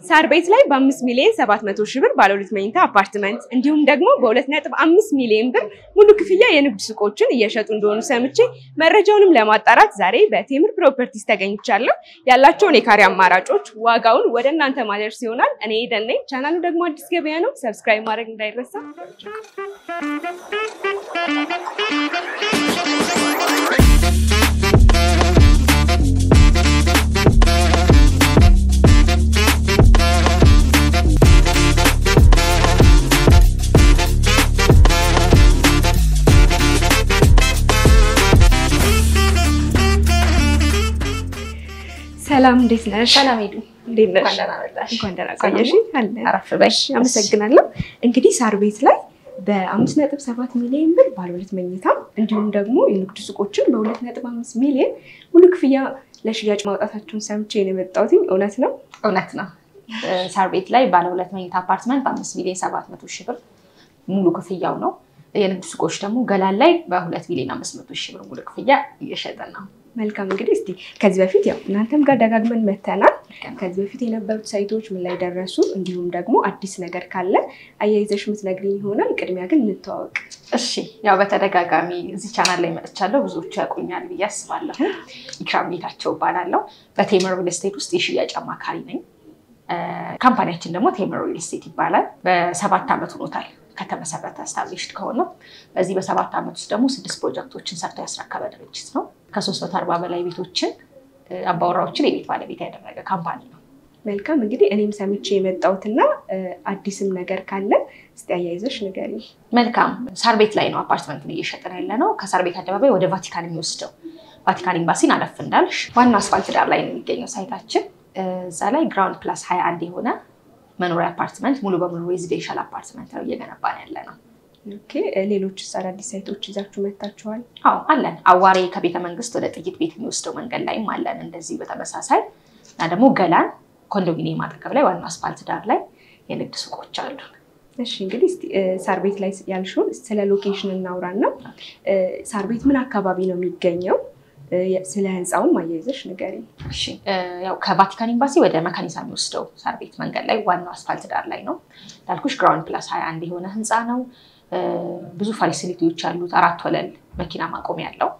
ሳር ቤት ላይ በ5 ሚሊዮን 700 ሺህ ብር ባለ 2 መኝታ አፓርትመንት እንዲሁም ደግሞ በ2.5 ሚሊዮን ብር ሙሉ ክፍያ የንግድ ሱቆችን እየሸጡ እንደሆኑ ሰምቼ መረጃውንም ለማጣራት ዛሬ በቴምር ፕሮፐርቲስ ተገኝቻለሁ። ያላቸውን የካሬ አማራጮች ዋጋውን ወደ እናንተ ማድረስ ይሆናል። እኔ ኤደን ነኝ። ቻናሉ ደግሞ አዲስ ገበያ ነው። ሰብስክራይብ ማድረግ እንዳይረሳ። ሰላም እንዴት ነሽ? ሰላም ሄዱ እንዴት ነሽ? እንኳን ደህና ቆየሽ። አረፍ በይ። አመሰግናለሁ። እንግዲህ ሳር ቤት ላይ በ5.7 ሚሊዮን ብር ባለ 2 መኝታ እንዲሁም ደግሞ የንግድ ሱቆችን በ2.5 ሚሊዮን ሙሉ ክፍያ ለሽያጭ ማውጣታቸውን ሰምቼ ነው የመጣሁት። እውነት ነው? እውነት ነው። ሳር ቤት ላይ ባለ 2 መኝታ አፓርትመንት በ5 ሚሊዮን 700 ሺህ ብር ሙሉ ክፍያው ነው። የንግድ ሱቆች ደግሞ ገላን ላይ በ2 ሚሊዮን 500 ሺህ ብር ሙሉ ክፍያ እየሸጠን ነው። መልካም እንግዲህ እስቲ ከዚህ በፊት ያው እናንተም ጋር ደጋግመን መተናል። ከዚህ በፊት የነበሩት ሳይቶች ምን ላይ ደረሱ እንዲሁም ደግሞ አዲስ ነገር ካለ አያይዘሽ ምትነግሪኝ ይሆናል። ቅድሚያ ግን እንተዋወቅ። እሺ ያው በተደጋጋሚ እዚህ ቻናል ላይ መጥቻለሁ። ብዙዎች ያቆኛል ብዬ አስባለሁ። ኢክራም ጌታቸው እባላለሁ። በቴምር ሪል ስቴት ውስጥ የሽያጭ አማካሪ ነኝ። ካምፓኒያችን ደግሞ ቴምር ሪል ስቴት ይባላል። በ7 ዓመት ሆኖታል ከተመሰረተ established ከሆነ። በዚህ በ7 ዓመት ውስጥ ደግሞ 6 ፕሮጀክቶችን ሰርቶ ያስረከበ ድርጅት ነው። ከ340 በላይ ቤቶችን አባወራዎችን የቤት ባለቤት ያደረገ ካምፓኒ ነው። መልካም እንግዲህ እኔም ሰምቼ የመጣሁትና አዲስም ነገር ካለ እስቲ አያይዘሽ ንገሪኝ። መልካም ሳር ቤት ላይ ነው አፓርትመንት እየሸጠን ያለነው። ከሳር ቤት አደባባይ ወደ ቫቲካን የሚወስደው ቫቲካን ኤምባሲን አለፍ እንዳልሽ ዋና አስፋልት ዳር ላይ ነው የሚገኘው ሳይታችን። እዛ ላይ ግራውንድ ፕላስ 21 የሆነ መኖሪያ አፓርትመንት ሙሉ በሙሉ ሬዚደንሻል አፓርትመንት ነው እየገነባን ያለነው። ኦኬ ሌሎች አዳዲስ ሳይቶች ይዛችሁ መጣችኋል? አዎ አለን። አዋሬ ከቤተ መንግስት ወደ ጥይት ቤት የሚወስደው መንገድ ላይም አለን እንደዚህ በተመሳሳይ እና ደግሞ ገላን ኮንዶሚኒየም አጠገብ ላይ ዋና አስፋልት ዳር ላይ የንግድ ሱቆች አሉ። እሺ እንግዲህ ሳር ቤት ላይ ያልሽው ስለ ሎኬሽን እናውራና ሳር ቤት ምን አካባቢ ነው የሚገኘው? ስለ ህንጻው ማያይዘሽ ንገሪኝ። እሺ ያው ከቫቲካን ኤምባሲ ወደ መካኒሳ የሚወስደው ሳር ቤት መንገድ ላይ ዋናው አስፋልት ዳር ላይ ነው። ዳልኩሽ ግራውንድ ፕላስ 21 የሆነ ህንጻ ነው። ብዙ ፋሲሊቲዎች አሉት። 4 ወለል መኪና ማቆሚያ ያለው፣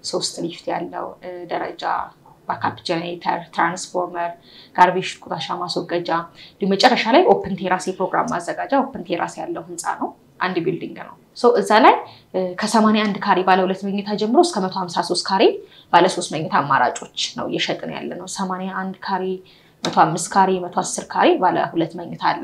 3 ሊፍት ያለው፣ ደረጃ፣ ባካፕ ጀነሬተር፣ ትራንስፎርመር፣ ጋርቤጅ ቆሻሻ ማስወገጃ፣ መጨረሻ ላይ ኦፕን ቴራስ የፕሮግራም ማዘጋጃ ኦፕን ቴራስ ያለው ህንጻ ነው። አንድ ቢልዲንግ ነው። እዛ ላይ ከ81 ካሬ ባለ 2 መኝታ ጀምሮ እስከ 153 ካሬ ባለ 3 መኝታ አማራጮች ነው እየሸጥን ያለነው። 81 ካሬ፣ 105 ካሬ፣ 110 ካሬ ባለ 2 መኝታ አለ።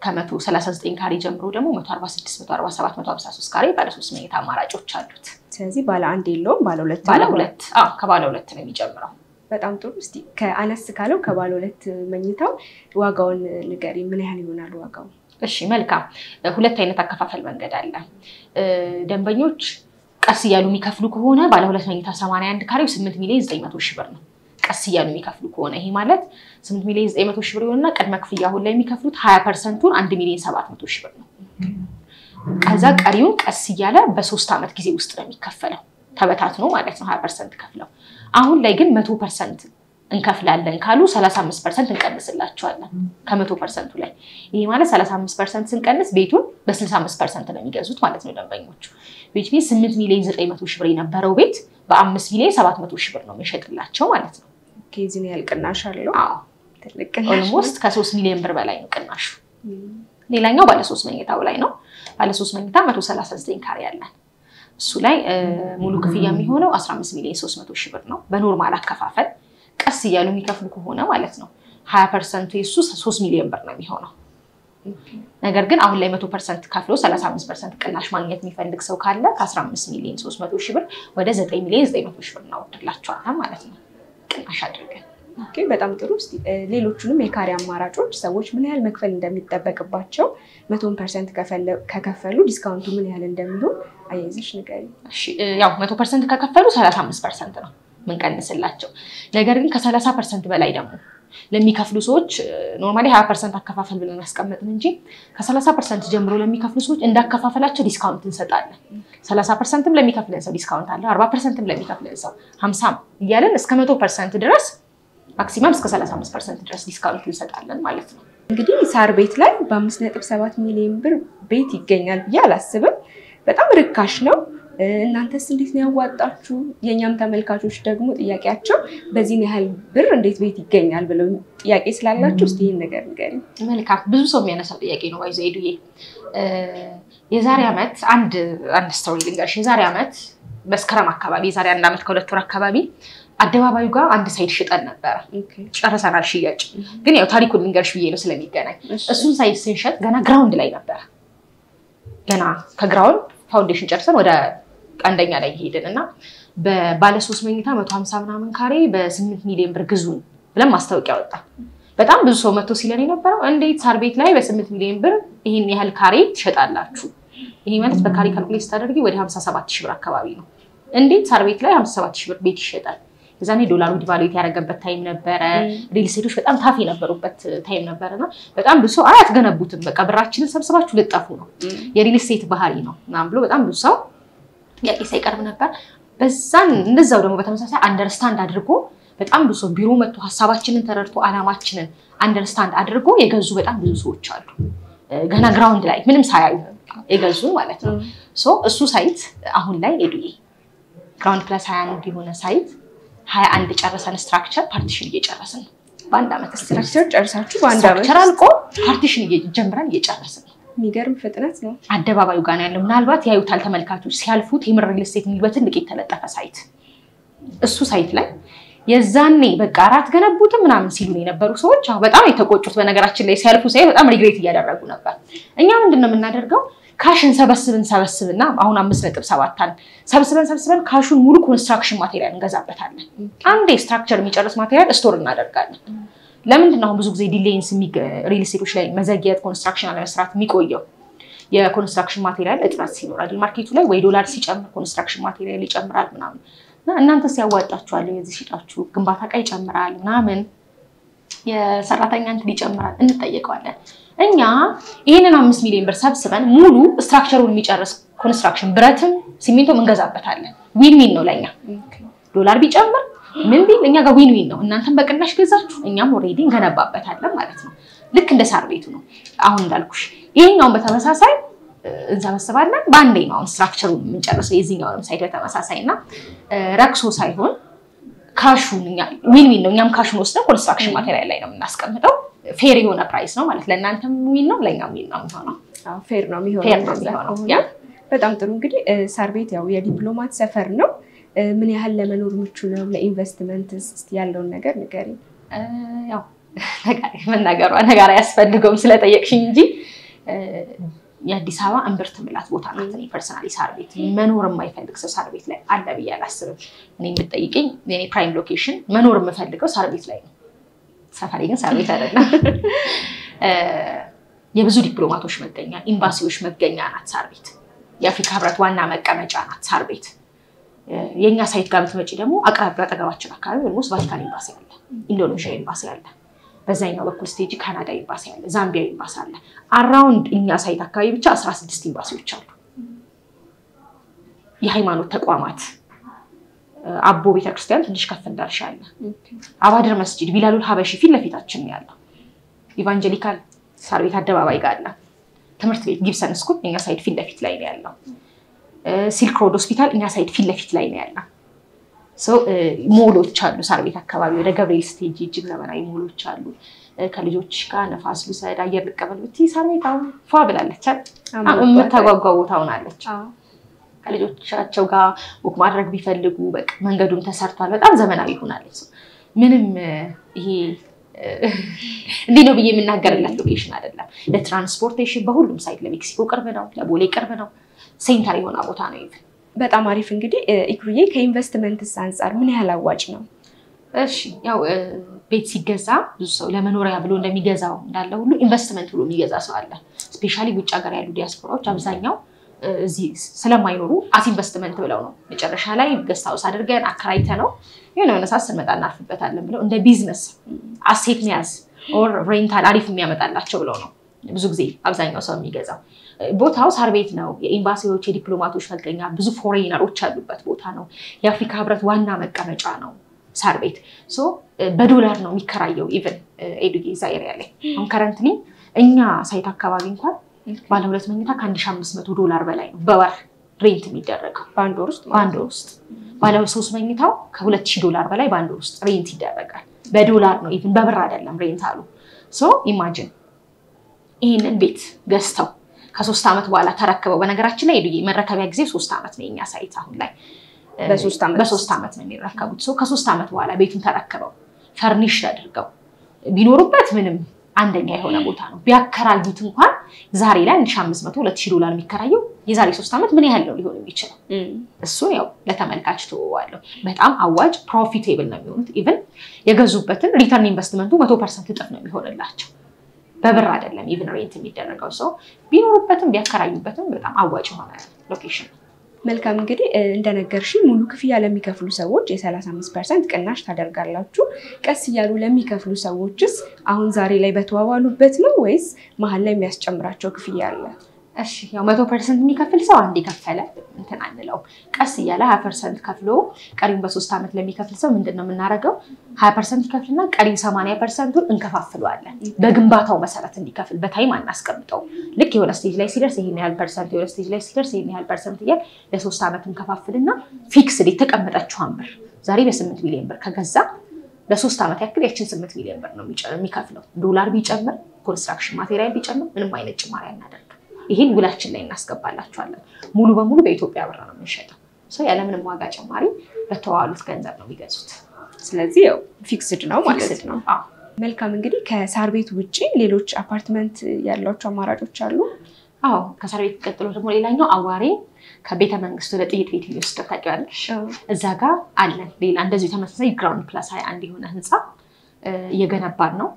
ከ139 ካሬ ጀምሮ ደግሞ 146፣ 147፣ 153 ካሬ ባለ 3 መኝታ አማራጮች አሉት። ስለዚህ ባለ 1 የለውም፣ ባለ 2 ባለ 2 ከባለ 2 ነው የሚጀምረው። በጣም ጥሩ። እስቲ ከአነስ ካለው ከባለ 2 መኝታው ዋጋውን ንገሪ። ምን ያህል ይሆናል ዋጋው? እሺ መልካም። 2 አይነት አከፋፈል መንገድ አለ። ደንበኞች ቀስ እያሉ የሚከፍሉ ከሆነ ባለ 2 መኝታ 81 ካሬው 8 ሚሊዮን 900 ሺህ ብር ነው። ቀስ እያሉ የሚከፍሉ ከሆነ ይሄ ማለት 8 ሚሊዮን 900 ሺህ ብር ይሆንና ቅድመ ክፍያ አሁን ላይ የሚከፍሉት 20%ን 1 ሚሊዮን 700 ሺህ ብር ነው። ከዛ ቀሪውን ቀስ እያለ በ3 ዓመት ጊዜ ውስጥ ነው የሚከፈለው ተበታትኖ ማለት ነው 20% ከፍለው። አሁን ላይ ግን 100% እንከፍላለን ካሉ 35% እንቀንስላቸዋለን ከ100% ላይ። ይሄ ማለት 35% ስንቀንስ ቤቱን በ65% ነው የሚገዙት ማለት ነው ደንበኞቹ። ቤት 8 ሚሊዮን 900 ሺህ ብር የነበረው ቤት በ5 ሚሊዮን 700 ሺህ ብር ነው የሚሸጥላቸው ማለት ነው። ከዚህ ነው ቅናሽ አለው? አዎ ትልቅ ቅናሽ ኦልሞስት ከ3 ሚሊዮን ብር በላይ ነው ቅናሹ። ሌላኛው ባለ 3 መኝታው ላይ ነው። ባለ 3 መኝታ 139 ካሬ ያለን እሱ ላይ ሙሉ ክፍያ የሚሆነው 15 ሚሊዮን 300 ሺህ ብር ነው በኖርማል አከፋፈል። ቀስ እያሉ የሚከፍሉ ከሆነ ማለት ነው 20% የሱ 3 ሚሊዮን ብር ነው የሚሆነው። ነገር ግን አሁን ላይ 100% ከፍሎ 35% ቅናሽ ማግኘት የሚፈልግ ሰው ካለ ከ15 ሚሊዮን 300 ሺህ ብር ወደ 9 ሚሊዮን 900 ሺህ ብር እናወርድላቸዋለን ማለት ነው ቅናሽ አድርገን። ኦኬ በጣም ጥሩ። እስቲ ሌሎቹንም የካሬ አማራጮች ሰዎች ምን ያህል መክፈል እንደሚጠበቅባቸው 100% ከከፈሉ ዲስካውንቱ ምን ያህል እንደሚሆን አያይዘሽ ንገሪኝ። እሺ ያው 100% ከከፈሉ 35% ነው ምንቀንስላቸው። ነገር ግን ከ30% በላይ ደግሞ ለሚከፍሉ ሰዎች ኖርማሊ 20% አከፋፈል ብለን አስቀምጥን እንጂ ከ30% ጀምሮ ለሚከፍሉ ሰዎች እንዳከፋፈላቸው ዲስካውንት እንሰጣለን። 30%ም ለሚከፍለን ሰው ዲስካውንት አለ፣ 40%ም ለሚከፍለን ሰው 50 እያለን እስከ 100% ድረስ ማክሲማም እስከ 35% ድረስ ዲስካውንት እንሰጣለን ማለት ነው። እንግዲህ ሳር ቤት ላይ በ5.7 ሚሊዮን ብር ቤት ይገኛል ብዬ አላስብም። በጣም ርካሽ ነው። እናንተስ እንዴት ነው ያዋጣችሁ? የኛም ተመልካቾች ደግሞ ጥያቄያቸው በዚህ ያህል ብር እንዴት ቤት ይገኛል ብለው ጥያቄ ስላላችሁ እስቲ ይሄን ነገር ንገሪኝ። መልካም ብዙ ሰው የሚያነሳው ጥያቄ ነው ባይዘው ሄዱዬ። የዛሬ ዓመት አንድ ስቶሪ ልንገርሽ። የዛሬ ዓመት መስከረም አካባቢ የዛሬ 1 ዓመት ከ2 ወር አካባቢ አደባባዩ ጋር አንድ ሳይት ሽጠን ነበር። ጨርሰናል ሽያጭ። ግን ያው ታሪኩን ልንገርሽ ብዬ ነው ስለሚገናኝ። እሱን ሳይት ስንሸጥ ገና ግራውንድ ላይ ነበር። ገና ከግራውንድ ፋውንዴሽን ጨርሰን ወደ አንደኛ ላይ ሄድንና በባለ 3 መኝታ 150 ምናምን ካሬ በ8 ሚሊዮን ብር ግዙን ብለን ማስታወቂያ ወጣ። በጣም ብዙ ሰው መጥቶ ሲለን የነበረው እንዴት ሳር ቤት ላይ በ8 ሚሊዮን ብር ይሄን ያህል ካሬ ትሸጣላችሁ? ይሄ ማለት በካሬ ካልኩሌት ታደርጊ ወደ 57000 ብር አካባቢ ነው። እንዴት ሳር ቤት ላይ 57000 ብር ቤት ይሸጣል? የዛኔ ዶላሩ ዲቫሉዌት ያደረገበት ታይም ነበረ። ሪል ስቴቶች በጣም ታፍ የነበሩበት ታይም ነበርና በጣም ብዙ ሰው አትገነቡትም፣ በቃ ብራችንን ሰብስባችሁ ልጠፉ ነው፣ የሪል ስቴት ባህሪ ነው ምናምን ብሎ በጣም ብዙ ሰው ጥያቄ ሳይቀርብ ነበር። በዛን እንደዛው ደግሞ በተመሳሳይ አንደርስታንድ አድርጎ በጣም ብዙ ሰው ቢሮ መጥቶ ሐሳባችንን ተረድቶ አላማችንን አንደርስታንድ አድርጎ የገዙ በጣም ብዙ ሰዎች አሉ። ገና ግራውንድ ላይ ምንም ሳያዩ የገዙ ማለት ነው። እሱ ሳይት አሁን ላይ ሄዱዬ ግራውንድ ፕላስ 21 የሆነ ሳይት 21 ጨርሰን ስትራክቸር ፓርቲሽን እየጨረስን ነው። በአንድ ዓመት ስትራክቸር ጨርሳችሁ በአንድ ዓመት ስትራክቸር አልቆ ፓርቲሽን እየጀመረን እየጨረስን ነው። የሚገርም ፍጥነት ነው። አደባባዩ ጋር ያለው ምናልባት ያዩታል ተመልካቾች ሲያልፉት ቴምር ሪል ስቴት የሚል በትልቅ የተለጠፈ ሳይት እሱ ሳይት ላይ የዛኔ በቃ አራት ገነቡት ምናምን ሲሉ የነበሩ ሰዎች በጣም የተቆጩት በነገራችን ላይ ሲያልፉ ሳይ በጣም ሪግሬት እያደረጉ ነበር። እኛ ምንድነው የምናደርገው? ካሽን ሰበስብና አሁን 5.7 አለ ሰብስበን ካሹን ሙሉ ኮንስትራክሽን ማቴሪያል እንገዛበታለን። አንዴ ስትራክቸር የሚጨርስ ማቴሪያል ስቶር እናደርጋለን። ለምንድነው አሁን ብዙ ጊዜ ዲሌይንስ ሪል ስቴቶች ላይ መዘግየት ኮንስትራክሽን አለመስራት የሚቆየው? የኮንስትራክሽን ማቴሪያል እጥረት ሲኖር ማርኬቱ ላይ ወይ ዶላር ሲጨምር ኮንስትራክሽን ማቴሪያል ይጨምራል ምናምን እናንተስ ያዋጣችኋል የዚህ ሽጣችሁ ግንባታ ዕቃ ይጨምራል ምናምን የሰራተኛ እንትን ይጨምራል እንጠየቀዋለን። እኛ ይሄንን 5 ሚሊዮን ብር ሰብስበን ሙሉ ስትራክቸሩን የሚጨርስ ኮንስትራክሽን ብረትም ሲሚንቶም እንገዛበታለን። ዊን ዊን ነው ለኛ። ዶላር ቢጨምር ምን ቢል እኛ ጋር ዊን ዊን ነው። እናንተም በቅናሽ ገዛችሁ እኛም ኦሬዲ እንገነባበታለን ማለት ነው። ልክ እንደ ሳር ቤቱ ነው። አሁን እንዳልኩሽ ይሄኛውን በተመሳሳይ እንሰበስባለን ባንዴ ነው ስትራክቸሩን የምንጨርሰው የዚህኛውን ሳይት በተመሳሳይና ረክሶ ሳይሆን ካሹን ዊን ዊን ነው። እኛም ካሹን ወስደን ኮንስትራክሽን ማቴሪያል ላይ ነው የምናስቀምጠው። ፌር የሆነ ፕራይስ ነው ማለት ለእናንተም ዊን ነው ለኛም ዊን ነው የሚሆነው። ፌር ነው የሚሆነው። ያ በጣም ጥሩ። እንግዲህ ሳር ቤት ያው የዲፕሎማት ሰፈር ነው። ምን ያህል ለመኖር ምቹ ነው? ለኢንቨስትመንትስ እስቲ ያለውን ነገር ንገሪኝ። ያው ነገር አያስፈልገውም ስለጠየቅሽኝ እንጂ የአዲስ አበባ እምብርት ምላት ቦታ ናት። እኔ ፐርሰናሊ ሳር ቤት መኖር የማይፈልግ ሰው ሳር ቤት ላይ አለ ብዬ አላስብም። እኔ የምትጠይቀኝ የኔ ፕራይም ሎኬሽን መኖር የምፈልገው ሳር ቤት ላይ ነው። ሰፈሬ ግን ሳር ቤት አይደለም። የብዙ ዲፕሎማቶች መገኛ ኤምባሲዎች መገኛ ናት ሳር ቤት። የአፍሪካ ህብረት ዋና መቀመጫ ናት ሳር ቤት። የኛ ሳይት ጋር ብትመጪ ደግሞ አቅራቢያ አጠገባችን አካባቢ ኦልሞስት ቫቲካን ኤምባሲ አለ፣ ኢንዶኔዥያ ኤምባሲ አለ፣ በዛኛው በኩል ስቴጅ ካናዳ ኤምባሲ አለ፣ ዛምቢያ ኤምባሲ አለ። አራውንድ እኛ ሳይት አካባቢ ብቻ 16 ኤምባሲዎች አሉ። የሃይማኖት ተቋማት አቦ ቤተክርስቲያን ትንሽ ከፍ እንዳልሻለ አባድር መስጂድ ቢላሉል ሀበሺ ፊት ለፊታችን ያለው ኢቫንጀሊካል ሳር ቤት አደባባይ ጋር አለ። ትምህርት ቤት ጊብሰን ስኩል እኛ ሳይት ፊት ለፊት ላይ ነው ያለው። ሲልክ ሮድ ሆስፒታል እኛ ሳይት ፊት ለፊት ላይ ነው ያለው። ሞሎች አሉ ሳር ቤት አካባቢ ወደ ገብርኤል ስቴጅ እጅግ ዘመናዊ ሞሎች አሉ። ከልጆች ጋር ነፋስ ልውሰድ አየር ልቀበል ብትይ ሳር ቤት አሁን ፏ ብላለች። የምታጓጓ ቦታ ሆናለች። ከልጆቻቸው ጋር ወክ ማድረግ ቢፈልጉ በቃ መንገዱም ተሰርቷል። በጣም ዘመናዊ ሆናለች። ምንም ይሄ እንዲህ ነው ብዬ የምናገርላት ሎኬሽን አይደለም። ለትራንስፖርቴሽን በሁሉም ሳይት ለሜክሲኮ ቅርብ ነው፣ ለቦሌ ቅርብ ነው፣ ሴንተር የሆነ ቦታ ነው። ይሄ በጣም አሪፍ። እንግዲህ ኢክሩዬ ከኢንቨስትመንትስ አንፃር ምን ያህል አዋጭ ነው? እሺ ያው ቤት ሲገዛ ብዙ ሰው ለመኖሪያ ብሎ እንደሚገዛው እንዳለ ሁሉ ኢንቨስትመንት ብሎ የሚገዛ ሰው አለ። ስፔሻሊ ውጭ ሀገር ያሉ ዲያስፖራዎች አብዛኛው እዚህ ስለማይኖሩ አስ ኢንቨስትመንት ብለው ነው መጨረሻ ላይ ገስት ሃውስ አድርገን አከራይተ ነው የሆነ መነሳስ ስንመጣ እናርፍበታለን ብለው እንደ ቢዝነስ አሴት መያዝ ኦር ሬንታል አሪፍ የሚያመጣላቸው ብለው ነው ብዙ ጊዜ አብዛኛው ሰው የሚገዛው። ቦታው ሳር ቤት ነው። የኤምባሲዎች የዲፕሎማቶች መገኛ ብዙ ፎሬነሮች ያሉበት ቦታ ነው። የአፍሪካ ህብረት ዋና መቀመጫ ነው። ሳር ቤት ሶ በዶላር ነው የሚከራየው ኢቭን ኤዱጌ እዛ ኤሪያ ላይ አሁን ከረንትሊ እኛ ሳይት አካባቢ እንኳን ባለ ሁለት መኝታ $1,500 በላይ ነው በወር ሬንት የሚደረገው በአንድ ወር ውስጥ ባለ ሶስት መኝታው $2,000 በላይ በአንድ ወር ውስጥ ሬንት ይደረጋል በዶላር ነው ኢቭን በብር አይደለም ሬንት አሉ ሶ ኢማጂን ይሄንን ቤት ገዝተው ከ3 አመት በኋላ ተረከበው በነገራችን ላይ ኤዱጌ መረከቢያ ጊዜ 3 አመት ነው የኛ ሳይት አሁን ላይ በ3 አመት ነው የሚረከቡት ሶ ከ3 አመት በኋላ ቤቱን ተረከበው ፈርኒሽ አድርገው ቢኖሩበት ምንም አንደኛ የሆነ ቦታ ነው ቢያከራዩት እንኳን ዛሬ ላይ $1,500-2,000 የሚከራየው የዛሬ 3 አመት ምን ያህል ነው ሊሆን የሚችለው እሱ ያው ለተመልካች ተወዋለሁ በጣም አዋጭ ፕሮፊቴብል ነው የሚሆኑት ኢቭን የገዙበትን ሪተርን ኢንቨስትመንቱ 100% እጥፍ ነው የሚሆንላቸው በብር አይደለም ኢቭን ሬንት የሚደረገው ሰው ቢኖሩበትም ቢያከራዩበትም በጣም አዋጭ ሆነ ሎኬሽን መልካም እንግዲህ እንደነገርሽ ሙሉ ክፍያ ለሚከፍሉ ሰዎች የ35% ቅናሽ ታደርጋላችሁ ቀስ ይያሉ ለሚከፍሉ ሰዎችስ አሁን ዛሬ ላይ በተዋዋሉበት ነው ወይስ መሀል ላይ የሚያስጨምራቸው ክፍያ አለ እሺ ያው 100% የሚከፍል ሰው አንዴ ከፈለ እንትን አንለው ቀስ ይያለ 20% ከፍሎ ቀሪውን በ3 አመት ለሚከፍል ሰው ምንድነው የምናረጋው 20% ይከፍልና ቀሪው 80%ን እንከፋፍለዋለን በግንባታው መሰረት እንዲከፍል በታይም አናስቀምጠው ልክ የሆነ ስቴጅ ላይ ሲደርስ ይሄን ያህል ፐርሰንት የሆነ ስቴጅ ላይ ሲደርስ ይሄን ያህል ፐርሰንት ይያል ለ3 አመት እንከፋፍልና ፊክስድ የተቀመጠችው ብር ዛሬ በ8 ሚሊዮን ብር ከገዛ ለ3 አመት ያክል ያችን 8 ሚሊዮን ብር ነው የሚከፍለው ዶላር ቢጨምር ኮንስትራክሽን ማቴሪያል ቢጨምር ምንም አይነት ጭማሪ አናደርግ ይሄን ውላችን ላይ እናስገባላችኋለን ሙሉ በሙሉ በኢትዮጵያ ብር ነው የምንሸጠው ሰው ያለ ምንም ዋጋ ጨማሪ በተዋሉት ገንዘብ ነው የሚገዙት ስለዚህ ያው ፊክስድ ነው ማለት ነው አዎ መልካም እንግዲህ ከሳር ቤት ውጪ ሌሎች አፓርትመንት ያሏቸው አማራጮች አሉ አዎ ከሳር ቤት ቀጥሎ ደግሞ ሌላኛው አዋሬ ከቤተ መንግስቱ ለጥይት ቤት ይወስደው ታውቂዋለሽ እዛ ጋር አለ ሌላ እንደዚህ ተመሳሳይ ግራውንድ ፕላስ 21 የሆነ ህንጻ እየገነባን ነው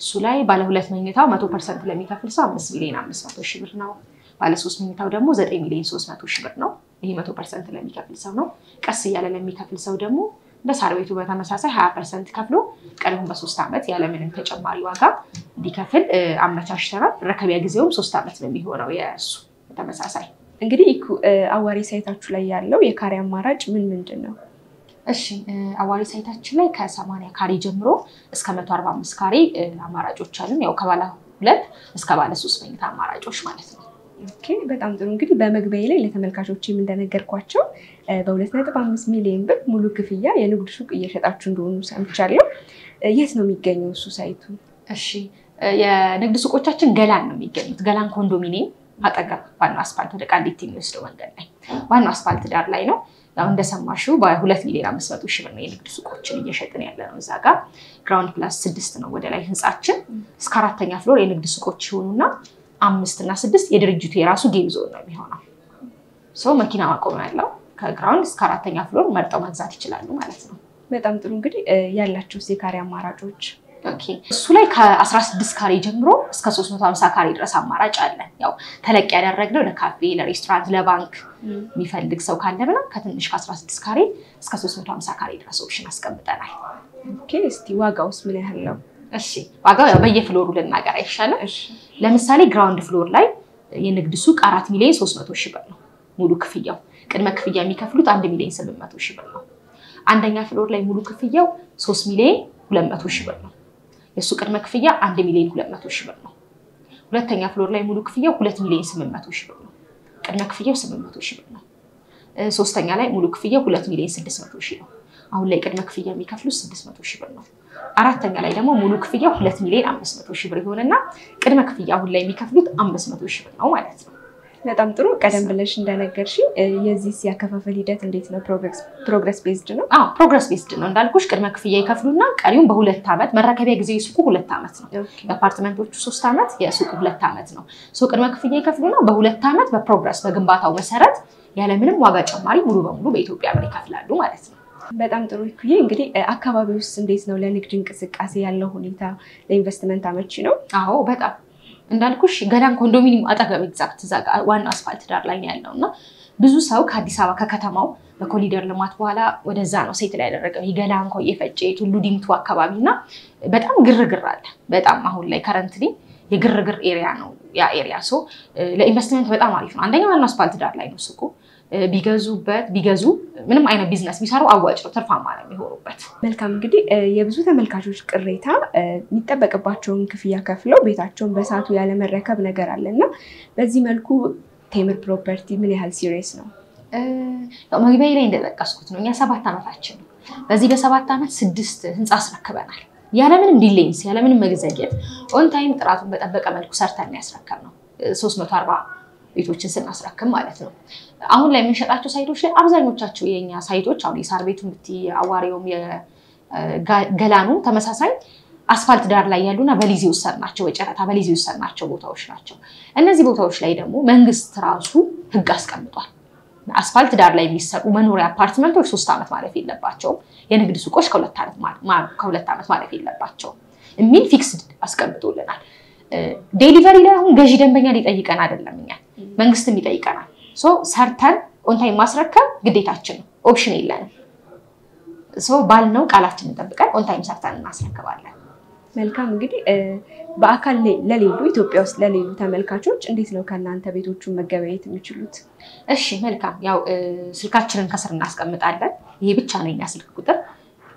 እሱ ላይ ባለ ሁለት መኝታው 100% ለሚከፍል ሰው 5,500,000 ብር ነው ባለ 3 መኝታው ደግሞ 9,300,000 ብር ነው ይሄ 100% ለሚከፍል ሰው ነው ቀስ ይያለ ለሚከፍል ሰው ደግሞ በሳር ቤቱ በተመሳሳይ 20% ከፍሎ ቀሪውን በ3 አመት ያለ ምንም ተጨማሪ ዋጋ እንዲከፍል አመቻችተናል ረከቢያ ጊዜውም 3 አመት ነው የሚሆነው የሱ በተመሳሳይ እንግዲህ አዋሪ ሳይታችሁ ላይ ያለው የካሬ አማራጭ ምንድነው እሺ አዋሪ ሳይታችን ላይ ከ80 ካሬ ጀምሮ እስከ 145 ካሬ አማራጮች አሉን ያው ከባለ 2 እስከ ባለ 3 መኝታ አማራጮች ማለት ነው ኦኬ በጣም ጥሩ እንግዲህ በመግቢያ ላይ ለተመልካቾችም እንደነገርኳቸው በ2.5 ሚሊዮን ብር ሙሉ ክፍያ የንግድ ሱቅ እየሸጣችሁ እንደሆኑ ሰምቻለሁ የት ነው የሚገኘው እሱ ሳይቱ እሺ የንግድ ሱቆቻችን ገላን ነው የሚገኙት ገላን ኮንዶሚኒየም አጠገብ ዋናው አስፋልት ወደ ቃሊቲ የሚወስደው መንገድ ላይ ዋናው አስፋልት ዳር ላይ ነው ያው እንደሰማሽው በ2,500,000 ብር ነው የንግድ ሱቆችን እየሸጥን ያለነው እዛ ጋር ግራውንድ ፕላስ 6 ነው ወደ ላይ ህንጻችን እስከ 4ኛ ፍሎር የንግድ ሱቆች ይሆኑና 5 እና 6 የድርጅቱ የራሱ ጌም ዞን ነው የሚሆነው ሶ መኪና ማቆሚያ ያለው ከግራውንድ እስከ 4ኛ ፍሎር መርጠው መግዛት ይችላሉ ማለት ነው በጣም ጥሩ እንግዲህ ያላችሁ የካሬ አማራጮች ኦኬ እሱ ላይ ከ16 ካሬ ጀምሮ እስከ 350 ካሬ ድረስ አማራጭ አለ ያው ተለቅ ያደረግነው ለካፌ ለሬስቶራንት ለባንክ የሚፈልግ ሰው ካለ ብለን ከትንሽ ከ16 ካሬ እስከ 350 ካሬ ድረስ ኦፕሽን አስቀምጠናል ኦኬ እስቲ ዋጋውስ ምን ያህል ነው እሺ ዋጋው ያው በየፍሎሩ ልናገር አይሻልም እሺ ለምሳሌ ግራውንድ ፍሎር ላይ የንግድ ሱቅ 4,300,000 ብር ነው ሙሉ ክፍያው ቅድመ ክፍያ የሚከፍሉት 1,700,000 ብር ነው አንደኛ ፍሎር ላይ ሙሉ ክፍያው 3,200,000 ብር ነው የሱ ቅድመ ክፍያ 1,200,000 ብር ነው ሁለተኛ ፍሎር ላይ ሙሉ ክፍያው 2,800,000 ብር ነው ቅድመ ክፍያው 800,000 ብር ነው ሶስተኛ ላይ ሙሉ ክፍያው 2,600,000 ነው አሁን ላይ ቅድመ ክፍያ የሚከፍሉት 600,000 ብር ነው አራተኛ ላይ ደግሞ ሙሉ ክፍያው 2,500,000 ብር ይሆንና ቅድመ ክፍያ አሁን ላይ የሚከፍሉት 500,000 ብር ነው ማለት ነው በጣም ጥሩ ቀደም ብለሽ እንደነገርሽ የዚህ ያከፋፈል ሂደት እንዴት ነው ፕሮግረስ ቤዝድ ነው ፕሮግረስ ቤዝድ ነው እንዳልኩሽ ቅድመ ክፍያ ይከፍሉና ቀሪውን በ2 አመት መረከቢያ ጊዜ የሱቁ 2 አመት ነው የአፓርትመንቶቹ 3 አመት የሱቁ 2 አመት ነው ሶ ቅድመ ክፍያ ይከፍሉና በ2 አመት በፕሮግረስ በግንባታው መሰረት ያለ ምንም ዋጋ ጨማሪ ሙሉ በሙሉ በኢትዮጵያ ብር ይከፍላሉ ማለት ነው በጣም ጥሩ ይኩዬ እንግዲህ አካባቢው ውስጥ እንዴት ነው ለንግድ እንቅስቃሴ ያለው ሁኔታ ለኢንቨስትመንት አመቺ ነው አዎ በጣም እንዳልኩሽ ገላን ኮንዶሚኒየም አጠገብ ኤግዛክት ዛጋ ዋናው አስፋልት ዳር ላይ ያለውና ብዙ ሰው ከአዲስ አበባ ከከተማው በኮሪደር ልማት በኋላ ወደዛ ነው ሴት ላይ ያደረገው ይገላን ኮየፈጨ ቱሉ ዲምቱ አካባቢና በጣም ግርግር አለ በጣም አሁን ላይ ከረንትሊ የግርግር ኤሪያ ነው ያ ኤሪያ ሶ ለኢንቨስትመንት በጣም አሪፍ ነው አንደኛ ዋናው አስፋልት ዳር ላይ ነው ሱቁ ቢገዙ ምንም አይነት ቢዝነስ ቢሰሩ አዋጭ ነው ትርፋማ ነው የሚሆኑበት መልካም እንግዲህ የብዙ ተመልካቾች ቅሬታ የሚጠበቅባቸውን ክፍያ ከፍለው ቤታቸውን በሰዓቱ ያለ መረከብ ነገር አለና በዚህ መልኩ ቴምር ፕሮፐርቲ ምን ያህል ሲሪየስ ነው መግቢያ ላይ እንደጠቀስኩት ነው እኛ 7 አመታችን ነው በዚህ በ7 አመት 6 ህንጻ አስረክበናል ያለምንም ዲሌይስ ያለምንም መግዘግየት ኦን ታይም ጥራቱን በጠበቀ መልኩ ሰርተን ያስረከብ ነው 340 ቤቶችን ስናስረክብ ማለት ነው አሁን ላይ የምንሸጣቸው ሳይቶች ላይ አብዛኞቻቸው የኛ ሳይቶች አሁን የሳር ቤቱ አዋሪውም የገላኑ ተመሳሳይ አስፋልት ዳር ላይ ያሉና በሊዝ ወሰናቸው በጨረታ በሊዝ ወሰናቸው ቦታዎች ናቸው እነዚህ ቦታዎች ላይ ደግሞ መንግስት ራሱ ህግ አስቀምጧል አስፋልት ዳር ላይ የሚሰሩ መኖሪያ አፓርትመንቶች 3 አመት ማለፍ የለባቸው የንግድ ሱቆች ከ2 አመት ማለፍ የለባቸው የሚል ፊክስድ አስቀምጦልናል ዴሊቨሪ ላይ አሁን ገዢ ደንበኛ ሊጠይቀን አይደለም እኛ መንግስትም ይጠይቀናል ሶ ሰርተን ኦን ታይም ማስረከብ ግዴታችን ነው ኦፕሽን የለንም ሶ ባልነው ቃላችንን ጠብቀን ኦን ታይም ሰርተን እናስረክባለን መልካም እንግዲህ በአካል ለሌሉ ኢትዮጵያ ውስጥ ለሌሉ ተመልካቾች እንዴት ነው ከናንተ ቤቶቹን መገበያየት የሚችሉት እሺ መልካም ያው ስልካችንን ከስር እናስቀምጣለን ይሄ ብቻ ነው የኛ ስልክ ቁጥር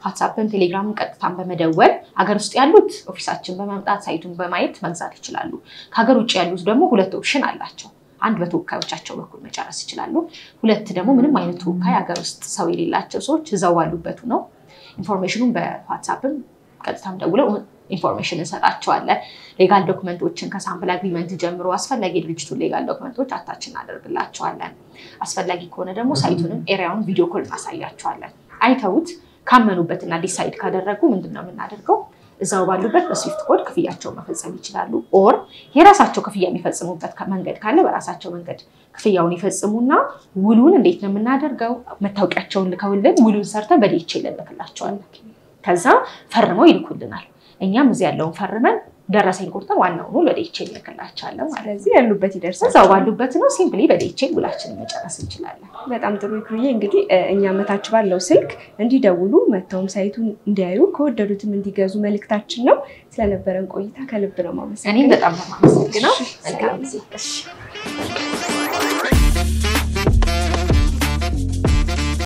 WhatsAppን ቴሌግራምን ቀጥታን በመደወል ሀገር ውስጥ ያሉት ኦፊሳችን በመምጣት ሳይቱን በማየት መግዛት ይችላሉ ከሀገር ውጭ ያሉት ደግሞ ሁለት ኦፕሽን አላቸው አንድ በተወካዮቻቸው በኩል መጨረስ ይችላሉ ሁለት ደግሞ ምንም አይነት ተወካይ ሀገር ውስጥ ሰው የሌላቸው ሰዎች እዛው ባሉበት ነው ኢንፎርሜሽኑን በWhatsAppን ቀጥታም ደውለው ኢንፎርሜሽን እንሰጣቸዋለን ሌጋል ዶክመንቶችን ከሳምፕል አግሪመንት ጀምሮ አስፈላጊ ድርጅቱን ሌጋል ዶክመንቶች አታችን እናደርግላቸዋለን አስፈላጊ ከሆነ ደግሞ ሳይቱንም ኤሪያውን ቪዲዮ ኮል እናሳያቸዋለን አይተውት ካመኑበትና ዲሳይድ ካደረጉ ምንድነው የምናደርገው እዛው ባሉበት በስዊፍት ኮድ ክፍያቸውን መፈጸም ይችላሉ ኦር የራሳቸው ክፍያ የሚፈጽሙበት መንገድ ካለ በራሳቸው መንገድ ክፍያውን ይፈጽሙና ውሉን እንዴት ነው የምናደርገው መታወቂያቸውን ልከውልን ውሉን ሰርተን በዲኤችኤል እንልክላቸዋለን ከዛ ፈርመው ይልኩልናል እኛም እዚህ ያለውን ፈርመን ደረሰኝ ቆርጠን ዋናው ነው በዲኤችኤል ልክላቸዋለን ስለዚህ ያሉበት ይደርሳል እዛው ባሉበት ነው ሲምፕሊ በዲኤችኤል ውላችንን መጨረስ እንችላለን በጣም ጥሩ ይክሩዬ እንግዲህ እኛ መታች ባለው ስልክ እንዲደውሉ መተውም ሳይቱን እንዲያዩ ከወደዱትም እንዲገዙ መልእክታችን ነው ስለነበረን ቆይታ ከልብ ነው ማመሰግነው እኔ በጣም ማመሰግነው መልካም ጊዜ